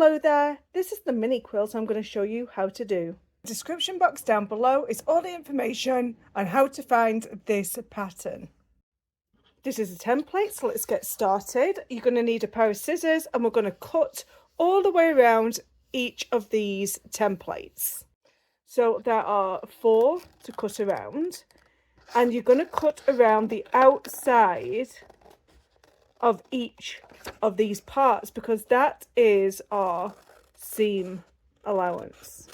Hello there, this is the mini quilt I'm going to show you how to do. The description box down below is all the information on how to find this pattern. This is a template, so let's get started. You're going to need a pair of scissors and we're going to cut all the way around each of these templates. So there are 4 to cut around, and you're going to cut around the outside of each of these parts because that is our seam allowance.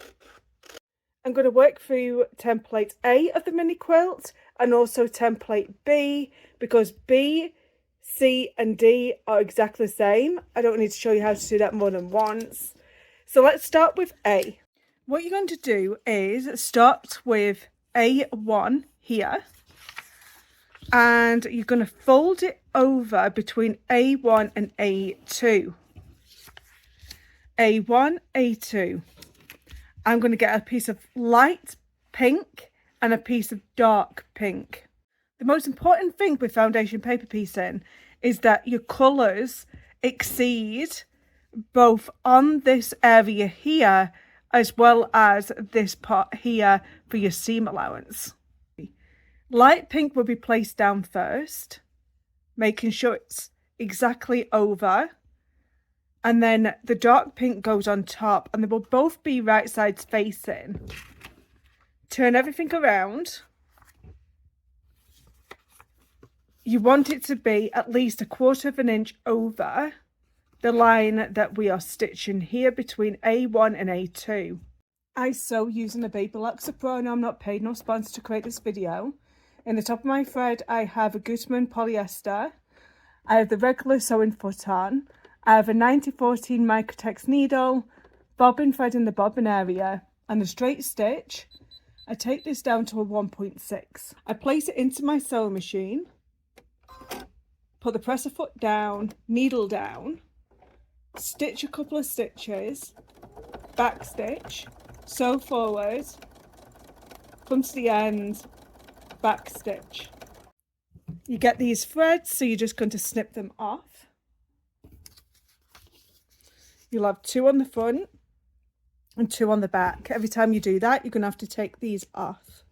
I'm going to work through template A of the mini quilt and also template B because B, C and D are exactly the same. I don't need to show you how to do that more than once. So let's start with A. What you're going to do is start with A1 here, and you're going to fold it over between A1 and A2. A1, A2. I'm going to get a piece of light pink and a piece of dark pink. The most important thing with foundation paper piecing is that your colours exceed both on this area here as well as this part here for your seam allowance. Light pink will be placed down first, making sure it's exactly over, and then the dark pink goes on top, and they will both be right sides facing. Turn everything around. You want it to be at least 1/4 of an inch over the line that we are stitching here between A1 and A2. I sew using a Baby Luxer Pro, and I'm not paid nor sponsored to create this video. In the top of my thread, I have a Gutmann polyester. I have the regular sewing foot on. I have a 9014 Microtex needle, bobbin thread in the bobbin area, and a straight stitch. I take this down to a 1.6. I place it into my sewing machine, put the presser foot down, needle down, stitch a couple of stitches, back stitch, sew forward, come to the end, back stitch. You get these threads, so you're just going to snip them off. You'll have 2 on the front and 2 on the back. Every time you do that, you're going to have to take these off.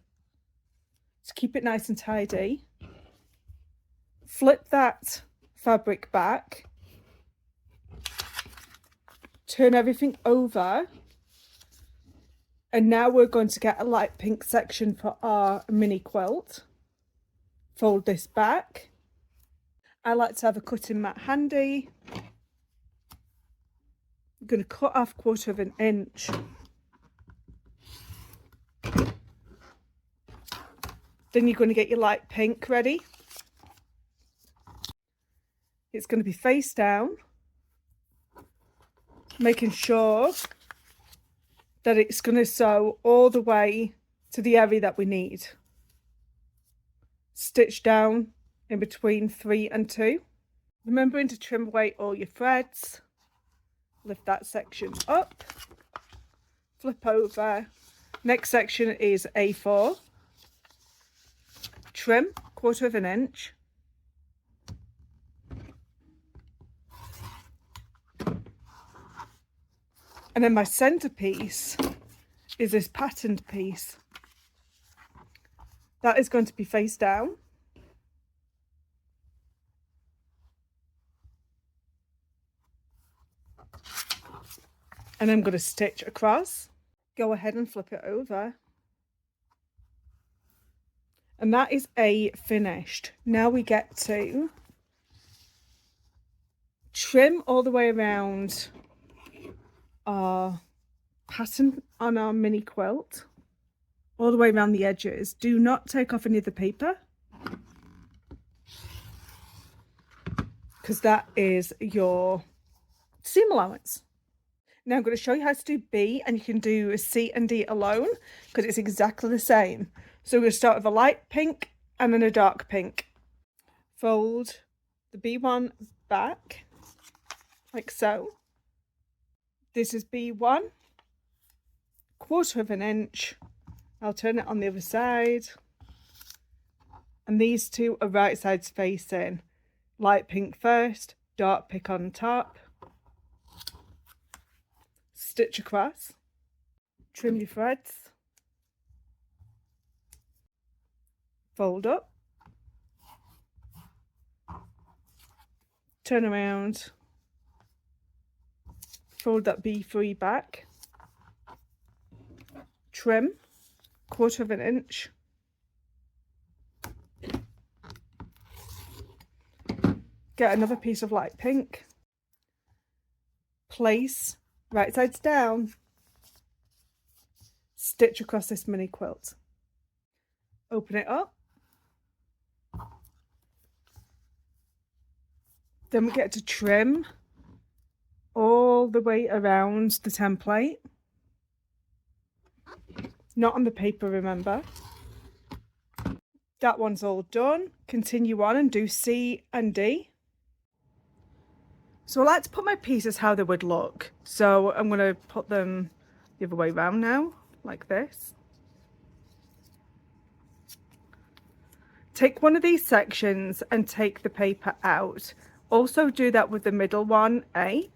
So keep it nice and tidy. Flip that fabric back. Turn everything over. And now we're going to get a light pink section for our mini quilt. Fold this back. I like to have a cutting mat handy. I'm going to cut off 1/4 of an inch. Then you're going to get your light pink ready. It's going to be face down, making sure that it's going to sew all the way to the area that we need. Stitch down in between 3 and 2. Remembering to trim away all your threads. Lift that section up. Flip over. Next section is A4. Trim 1/4 of an inch. And then my centerpiece is this patterned piece. That is going to be face down. And I'm going to stitch across. Go ahead and flip it over. And that is A finished. Now we get to trim all the way around our pattern on our mini quilt, all the way around the edges. Do not take off any of the paper because that is your seam allowance. Now I'm going to show you how to do B, and you can do C and D alone because it's exactly the same. So we're going to start with a light pink and then a dark pink. Fold the B1 back like so. This is B1, 1/4 of an inch. I'll turn it on the other side. And these two are right sides facing. Light pink first, dark pink on top. stitch across, trim your threads, fold up, turn around, fold that B3 back, trim 1/4 inch, get another piece of light pink, place right sides down, stitch across this mini quilt, open it up, then we get to trim all the way around the template, not on the paper, remember. That one's all done. Continue on and do C and D. So I like to put my pieces how they would look, so I'm going to put them the other way around now, like this. Take one of these sections and take the paper out. Also do that with the middle one, A.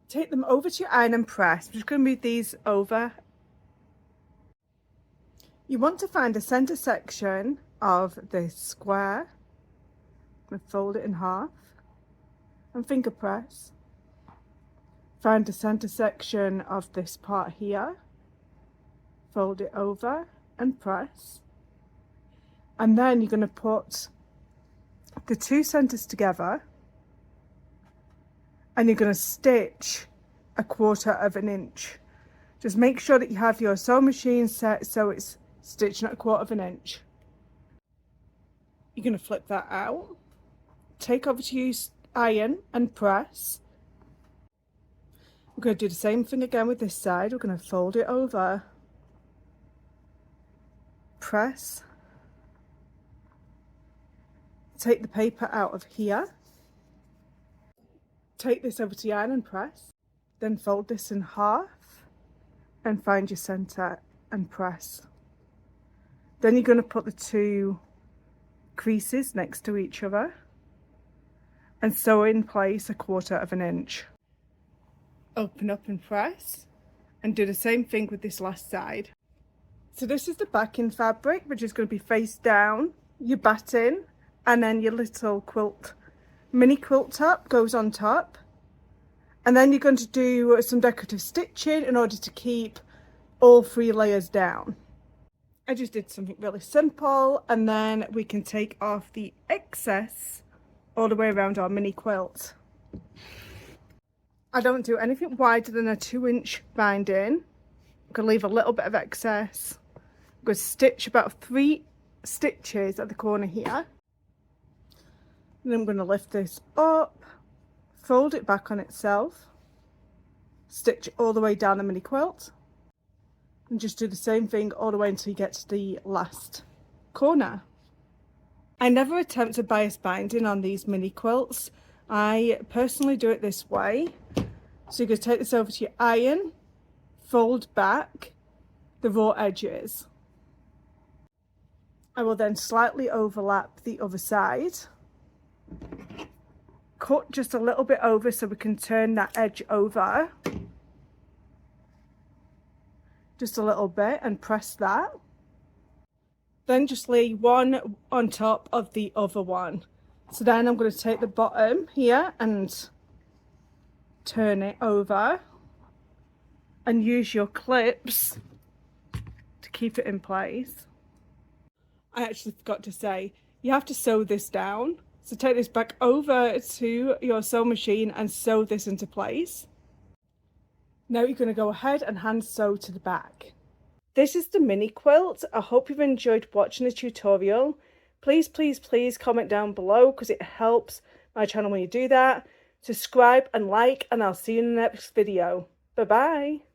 Take them over to your iron and press. I'm just going to move these over. You want to find the center section of this square. I'm going to fold it in half and finger press. Find the center section of this part here. Fold it over and press. And then you're going to put the two centers together and you're going to stitch 1/4 inch. Just make sure that you have your sewing machine set so it's stitching at 1/4 inch. You're going to flip that out, take over to use iron and press. We're going to do the same thing again with this side. We're going to fold it over, press, take the paper out of here, take this over to the iron and press, then fold this in half and find your center and press. Then you're going to put the two creases next to each other and sew in place 1/4 inch. Open up and press and do the same thing with this last side. So this is the backing fabric, which is going to be face down, your batting, and then your little quilt, mini quilt top goes on top. And then you're going to do some decorative stitching in order to keep all 3 layers down. I just did something really simple, and then we can take off the excess all the way around our mini quilt. I don't do anything wider than a 2-inch binding. I'm going to leave a little bit of excess. I'm going to stitch about 3 stitches at the corner here. And then I'm going to lift this up, fold it back on itself, stitch all the way down the mini quilt, and just do the same thing all the way until you get to the last corner. I never attempt a bias binding on these mini quilts. I personally do it this way. So you're going to take this over to your iron, fold back the raw edges. I will then slightly overlap the other side, cut just a little bit over so we can turn that edge over just a little bit and press that. Then just lay one on top of the other one. So then I'm going to take the bottom here and turn it over and use your clips to keep it in place. I actually forgot to say, you have to sew this down. So take this back over to your sewing machine and sew this into place. Now you're going to go ahead and hand sew to the back. This is the mini quilt. I hope you've enjoyed watching the tutorial. Please, please, please comment down below because it helps my channel when you do that. Subscribe and like, and I'll see you in the next video. Bye bye.